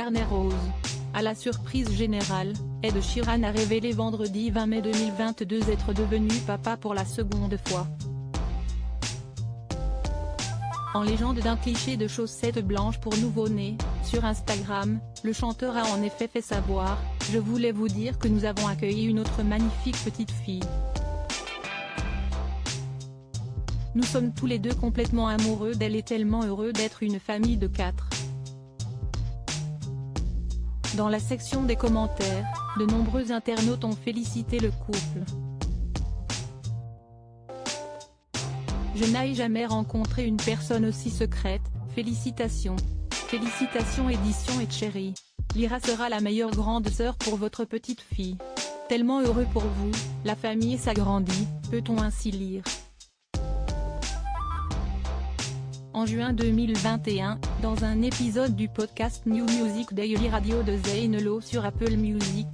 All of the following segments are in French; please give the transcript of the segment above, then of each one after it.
carnet rose. À la surprise générale, Ed Sheeran a révélé vendredi 20 mai 2022 être devenu papa pour la seconde fois. En légende d'un cliché de chaussettes blanches pour nouveau-né, sur Instagram, le chanteur a en effet fait savoir « Je voulais vous dire que nous avons accueilli une autre magnifique petite fille. Nous sommes tous les deux complètement amoureux d'elle et tellement heureux d'être une famille de 4. » Dans la section des commentaires, de nombreux internautes ont félicité le couple. Je n'ai jamais rencontré une personne aussi secrète, félicitations. Félicitations édition et chérie. Lyra sera la meilleure grande sœur pour votre petite fille. Tellement heureux pour vous, la famille s'agrandit, peut-on ainsi lire. En juin 2021, dans un épisode du podcast New Music Daily Radio de Zane Lowe sur Apple Music,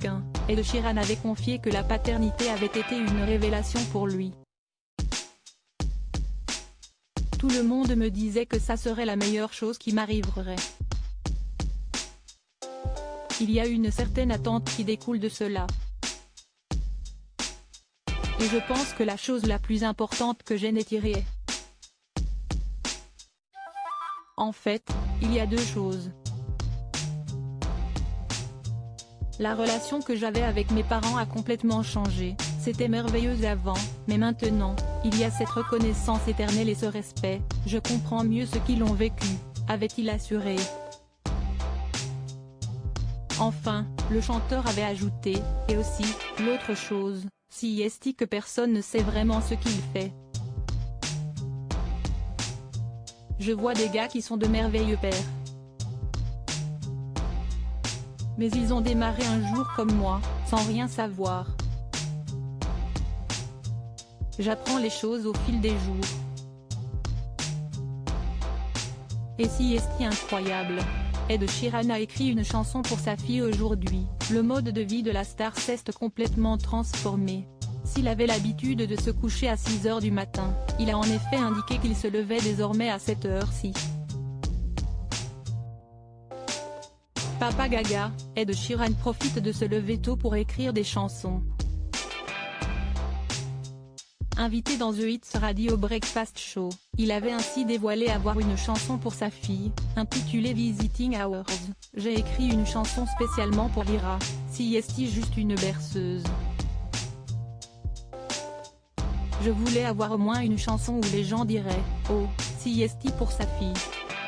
Ed Sheeran avait confié que la paternité avait été une révélation pour lui. Tout le monde me disait que ça serait la meilleure chose qui m'arriverait. Il y a une certaine attente qui découle de cela. Et je pense que la chose la plus importante que j'en ai tirée est. En fait, il y a deux choses. La relation que j'avais avec mes parents a complètement changé, c'était merveilleux avant, mais maintenant, il y a cette reconnaissance éternelle et ce respect, je comprends mieux ce qu'ils ont vécu, avait-il assuré. Enfin, le chanteur avait ajouté, et aussi, l'autre chose, si est que personne ne sait vraiment ce qu'il fait. Je vois des gars qui sont de merveilleux pères. Mais ils ont démarré un jour comme moi, sans rien savoir. J'apprends les choses au fil des jours. Et si est incroyable. Ed Sheeran a écrit une chanson pour sa fille aujourd'hui. Le mode de vie de la star s'est complètement transformé. S'il avait l'habitude de se coucher à 6 h du matin, il a en effet indiqué qu'il se levait désormais à cette heure-ci. Papa Gaga, Ed Sheeran profite de se lever tôt pour écrire des chansons. Invité dans The Hits Radio Breakfast Show, il avait ainsi dévoilé avoir une chanson pour sa fille, intitulée Visiting Hours. J'ai écrit une chanson spécialement pour Lyra, si est juste une berceuse. Je voulais avoir au moins une chanson où les gens diraient « Oh, si est pour sa fille ».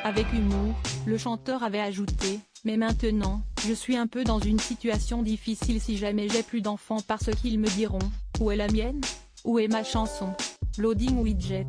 Avec humour, le chanteur avait ajouté « Mais maintenant, je suis un peu dans une situation difficile si jamais j'ai plus d'enfants parce qu'ils me diront « Où est la mienne ? Où est ma chanson ?» Loading widget.